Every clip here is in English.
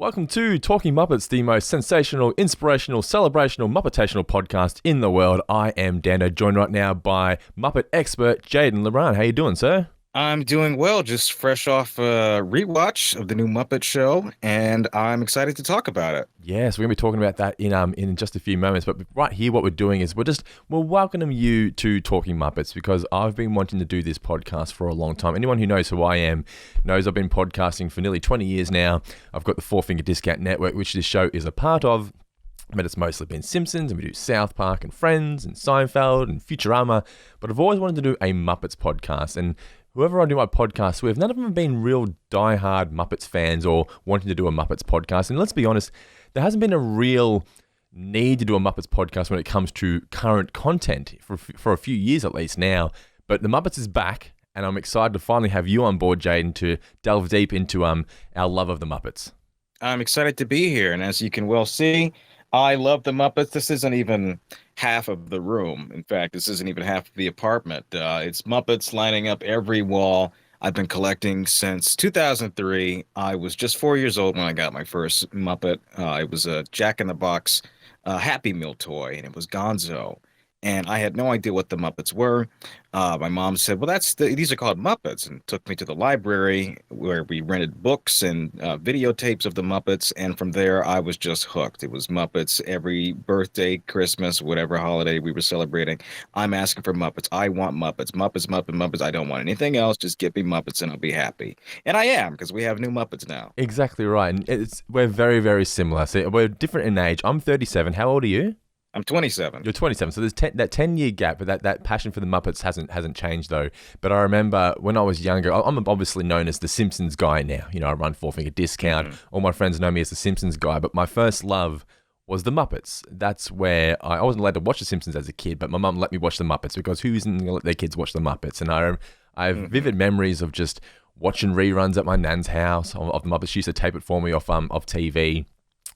Welcome to Talking Muppets, the most sensational, inspirational, celebrational, Muppetational podcast in the world. I am Dano, joined right now by Muppet expert Jaden LeBron. How you doing, sir? I'm doing well, just fresh off a rewatch of the new Muppet show, and I'm excited to talk about it. Yes, we're going to be talking about that in just a few moments. But right here, what we're doing is we're welcoming you to Talking Muppets because I've been wanting to do this podcast for a long time. Anyone who knows who I am knows I've been podcasting for nearly 20 years now. I've got the Four Finger Discount Network, which this show is a part of. But it's mostly been Simpsons, and we do South Park and Friends and Seinfeld and Futurama. But I've always wanted to do a Muppets podcast, and whoever I do my podcast with, none of them have been real diehard Muppets fans or wanting to do a Muppets podcast. And let's be honest, there hasn't been a real need to do a Muppets podcast when it comes to current content for a few years at least now. But the Muppets is back, and I'm excited to finally have you on board, Jaden, to delve deep into our love of the Muppets. I'm excited to be here, and as you can well see, I love the Muppets. This isn't even half of the room. In fact, this isn't even half of the apartment. It's Muppets lining up every wall. I've been collecting since 2003. I was just 4 years old when I got my first Muppet. It was a Jack in the Box Happy Meal toy, and it was Gonzo. And I had no idea what the Muppets were. My mom said, well, these are called Muppets, and took me to the library where we rented books and videotapes of the Muppets. And from there, I was just hooked. It was Muppets every birthday, Christmas, whatever holiday we were celebrating. I'm asking for Muppets. I want Muppets. Muppets, Muppets, Muppets. I don't want anything else. Just give me Muppets and I'll be happy. And I am, because we have new Muppets now. Exactly right. And we're very, very similar. So we're different in age. I'm 37. How old are you? I'm 27. You're 27, so there's that 10-year gap, but that passion for the Muppets hasn't changed though. But I remember when I was younger, I'm obviously known as the Simpsons guy now. You know, I run Four Finger Discount. Mm-hmm. All my friends know me as the Simpsons guy, but my first love was the Muppets. That's where I wasn't allowed to watch the Simpsons as a kid, but my mum let me watch the Muppets because who isn't going to let their kids watch the Muppets? And I have vivid memories of just watching reruns at my nan's house of the Muppets. She used to tape it for me off TV.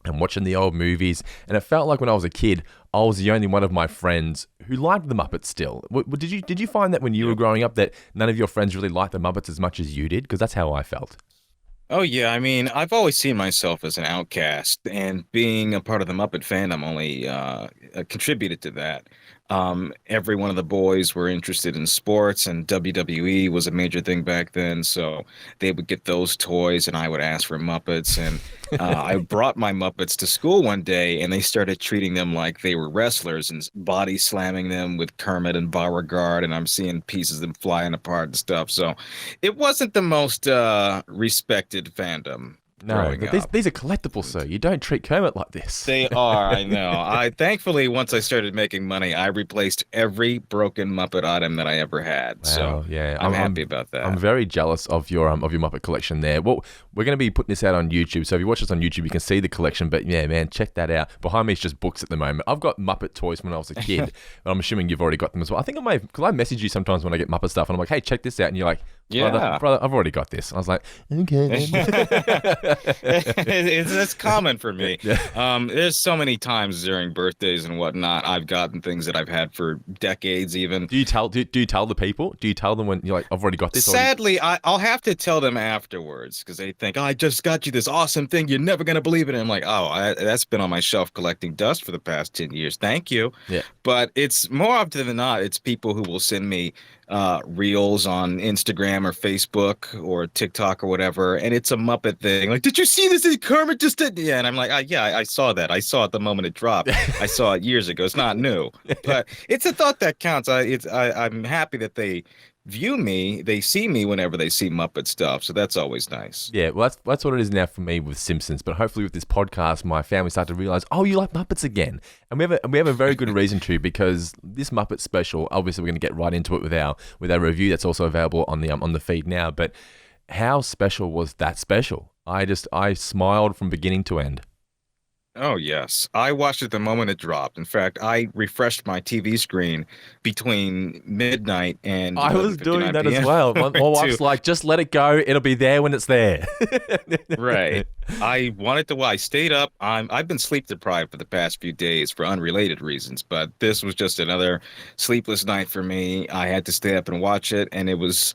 And watching the old movies, and it felt like when I was a kid, I was the only one of my friends who liked the Muppets still. Did you find that when you were growing up that none of your friends really liked the Muppets as much as you did? Because that's how I felt. Oh, yeah. I mean, I've always seen myself as an outcast, and being a part of the Muppet fandom only contributed to that. Every one of the boys were interested in sports, and WWE was a major thing back then. So they would get those toys, and I would ask for Muppets. And I brought my Muppets to school one day, and they started treating them like they were wrestlers and body slamming them with Kermit and Beauregard. And I'm seeing pieces of them flying apart and stuff. So it wasn't the most respected fandom. No, but these are collectibles, sir. You don't treat Kermit like this. They are, I know. Thankfully, once I started making money, I replaced every broken Muppet item that I ever had. Wow, so yeah, I'm happy about that. I'm very jealous of your Muppet collection there. Well, we're going to be putting this out on YouTube, so if you watch this on YouTube, you can see the collection. But yeah, man, check that out. Behind me is just books at the moment. I've got Muppet toys when I was a kid, but I'm assuming you've already got them as well. I think I may have, because I message you sometimes when I get Muppet stuff, and I'm like, hey, check this out, and you're like, brother, I've already got this. And I was like, okay. It's common for me. There's so many times during birthdays and whatnot, I've gotten things that I've had for decades even. Do you tell the people? Do you tell them when you're like, I've already got this? Sadly, I'll have to tell them afterwards because they think, oh, I just got you this awesome thing. You're never going to believe it. And I'm like, that's been on my shelf collecting dust for the past 10 years. Thank you. Yeah. But it's more often than not, it's people who will send me reels on Instagram or Facebook or TikTok or whatever, and it's a Muppet thing. Like, did you see this? Kermit just did. Yeah, and I'm like, yeah, I saw that. I saw it the moment it dropped. I saw it years ago. It's not new, but it's a thought that counts. I'm happy that they view me, they see me whenever they see Muppet stuff, so that's always nice. Yeah, well, that's what it is now for me with Simpsons, but hopefully with this podcast, my family start to realize, oh, you like Muppets again, and we have a very good reason to, because this Muppet special, obviously we're going to get right into it with our review that's also available on the feed now, but how special was that special? I smiled from beginning to end. Oh, yes. I watched it the moment it dropped. In fact, I refreshed my TV screen between midnight and I was doing that as well. My wife's like, just let it go. It'll be there when it's there. Right. I wanted to. I stayed up. I've been sleep deprived for the past few days for unrelated reasons, but this was just another sleepless night for me. I had to stay up and watch it, and it was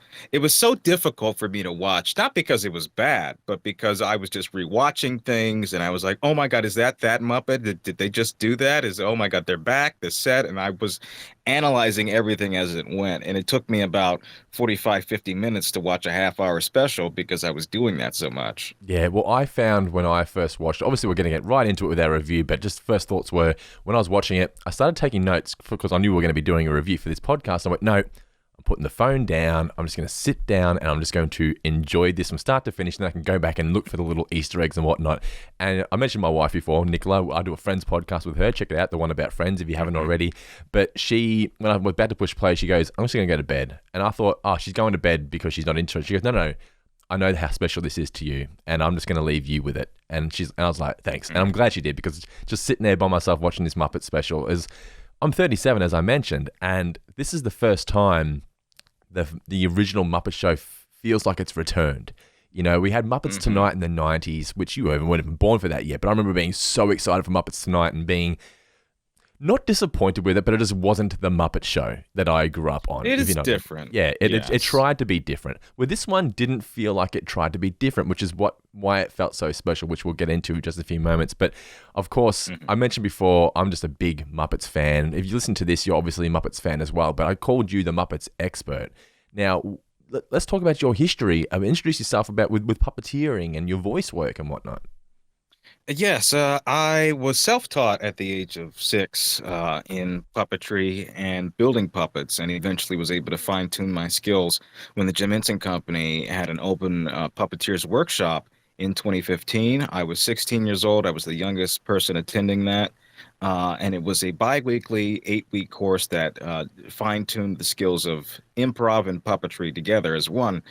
so difficult for me to watch, not because it was bad, but because I was just rewatching things, and I was like, "Oh my God, is that Muppet? Did they just do that? Is oh my God, they're back, the set?" And I was analyzing everything as it went, and it took me about 45, 50 minutes to watch a half-hour special because I was doing that so much. Yeah, well, I found when I first watched, obviously we're going to get right into it with our review, but just first thoughts were when I was watching it, I started taking notes because I knew we were going to be doing a review for this podcast. I went, no, I'm putting the phone down. I'm just going to sit down and I'm just going to enjoy this from start to finish. And then I can go back and look for the little Easter eggs and whatnot. And I mentioned my wife before, Nicola. I do a Friends podcast with her. Check it out, the one about Friends if you haven't already. But she, when I was about to push play, she goes, I'm just going to go to bed. And I thought, oh, she's going to bed because she's not interested. She goes, no, no. I know how special this is to you, and I'm just going to leave you with it. And I was like, thanks. And I'm glad she did, because just sitting there by myself watching this Muppet special I'm 37, as I mentioned, and this is the first time the original Muppet Show feels like it's returned. You know, we had Muppets Tonight in the 90s, which you weren't even born for that yet, but I remember being so excited for Muppets Tonight and being not disappointed with it, but it just wasn't the Muppet Show that I grew up on. It is different. Yeah, it Yes. tried to be different. Well, this one didn't feel like it tried to be different, which is why it felt so special, which we'll get into in just a few moments. But of course, I mentioned before, I'm just a big Muppets fan. If you listen to this, you're obviously a Muppets fan as well, but I called you the Muppets expert. Now, let's talk about your history. Introduce yourself with puppeteering and your voice work and whatnot. Yes, I was self-taught at the age of 6 in puppetry and building puppets, and eventually was able to fine-tune my skills when the Jim Henson Company had an open puppeteers workshop in 2015. I was 16 years old. I was the youngest person attending that. And it was a bi-weekly 8-week course that fine-tuned the skills of improv and puppetry together as one.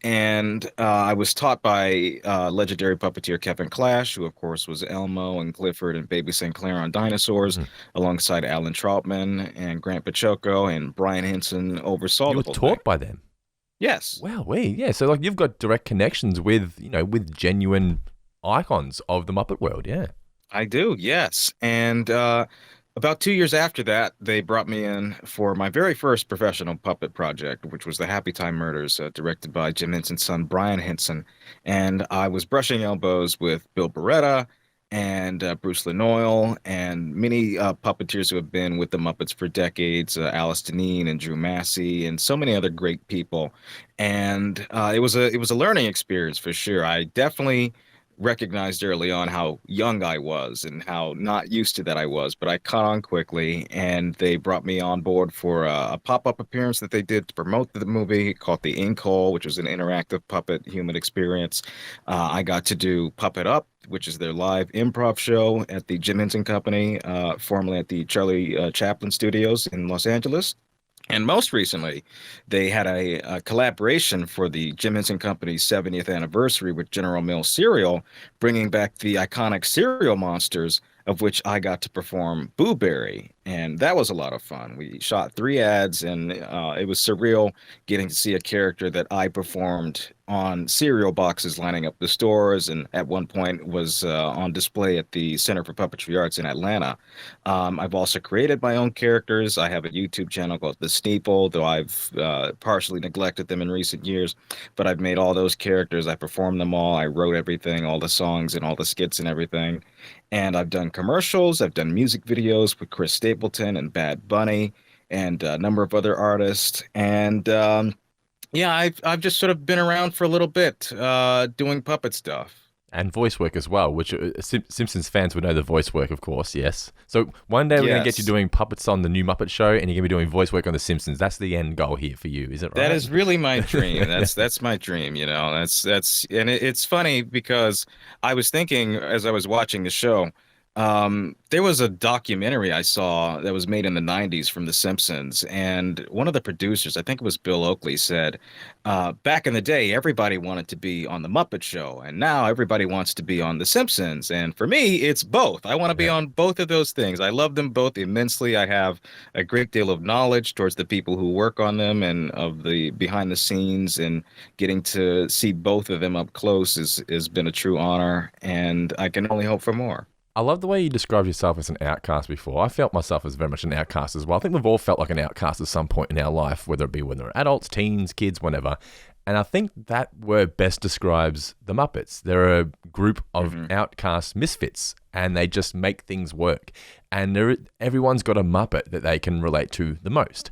And I was taught by legendary puppeteer Kevin Clash, who of course was Elmo and Clifford and Baby St. Clair on Dinosaurs, Mhm. alongside Alan Troutman and Grant Pachoco, and Brian Henson oversaw You the were whole thing. taught by them. Yes. Wow, yeah. So like you've got direct connections with genuine icons of the Muppet world, yeah. I do, yes. And about 2 years after that, they brought me in for my very first professional puppet project, which was the Happy Time Murders, directed by Jim Henson's son, Brian Henson. And I was brushing elbows with Bill Beretta and Bruce Lenoyle and many puppeteers who have been with the Muppets for decades, Alice Deneen and Drew Massey and so many other great people. And it was a learning experience for sure. I definitely recognized early on how young I was and how not used to that I was, but I caught on quickly, and they brought me on board for a pop-up appearance that they did to promote the movie called The Ink Hole, which was an interactive puppet human experience. I got to do Puppet Up, which is their live improv show at the Jim Henson Company, formerly at the Charlie Chaplin Studios in Los Angeles. And most recently, they had a collaboration for the Jim Henson Company's 70th anniversary with General Mills cereal, bringing back the iconic cereal monsters, of which I got to perform Boo Berry. And that was a lot of fun. We shot 3 ads, and it was surreal getting to see a character that I performed on cereal boxes lining up the stores, and at one point was on display at the Center for Puppetry Arts in Atlanta. I've also created my own characters. I have a YouTube channel called The Steeple, though I've partially neglected them in recent years. But I've made all those characters. I performed them all. I wrote everything, all the songs and all the skits and everything. And I've done commercials. I've done music videos with Chris Stapleton and Bad Bunny and a number of other artists. And yeah, I've just sort of been around for a little bit doing puppet stuff. And voice work as well, which Simpsons fans would know the voice work, of course, yes. So one day we're going to get you Yes. doing puppets on the new Muppet Show, and you're going to be doing voice work on The Simpsons. That's the end goal here for you, is it right? That is really my dream. That's my dream, you know. That's and it's funny because I was thinking as I was watching the show, There was a documentary I saw that was made in the 90s from The Simpsons, and one of the producers, I think it was Bill Oakley, said, back in the day, everybody wanted to be on The Muppet Show, and now everybody wants to be on The Simpsons. And for me, it's both. I want to be Yeah. on both of those things. I love them both immensely. I have a great deal of knowledge towards the people who work on them and of the behind the scenes, and getting to see both of them up close has been a true honor, and I can only hope for more. I love the way you described yourself as an outcast before. I felt myself as very much an outcast as well. I think we've all felt like an outcast at some point in our life, whether it be when we're adults, teens, kids, whatever. And I think that word best describes the Muppets. They're a group of outcast misfits, and they just make things work. And everyone's got a Muppet that they can relate to the most.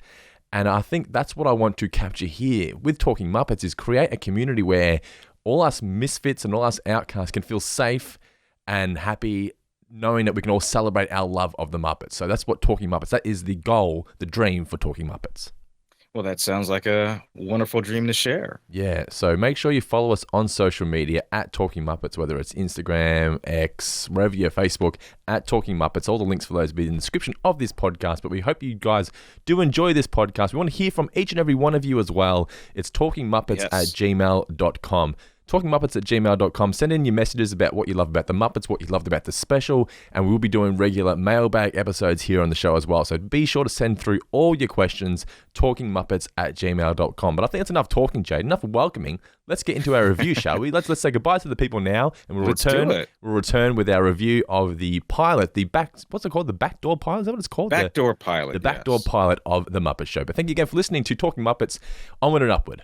And I think that's what I want to capture here with Talking Muppets, is create a community where all us misfits and all us outcasts can feel safe and happy, knowing that we can all celebrate our love of the Muppets. So that's what Talking Muppets, that is the goal, the dream for Talking Muppets. Well, that sounds like a wonderful dream to share. Yeah, so make sure you follow us on social media at Talking Muppets, whether it's Instagram, X, wherever you're, Facebook, at Talking Muppets. All the links for those will be in the description of this podcast, but we hope you guys do enjoy this podcast. We want to hear from each and every one of you as well. It's talkingmuppets@gmail.com. talkingmuppets@gmail.com. Send in your messages about what you love about the Muppets, what you loved about the special, and we'll be doing regular mailbag episodes here on the show as well. So be sure to send through all your questions, talkingmuppets@gmail.com. But I think that's enough talking, Jade. Enough welcoming. Let's get into our review, shall we? Let's say goodbye to the people now, and Let's do it. We'll return with our review of the pilot, what's it called? The backdoor pilot? Is that what it's called? Backdoor pilot. The backdoor yes. pilot of the Muppet Show. But thank you again for listening to Talking Muppets. Onward and upward.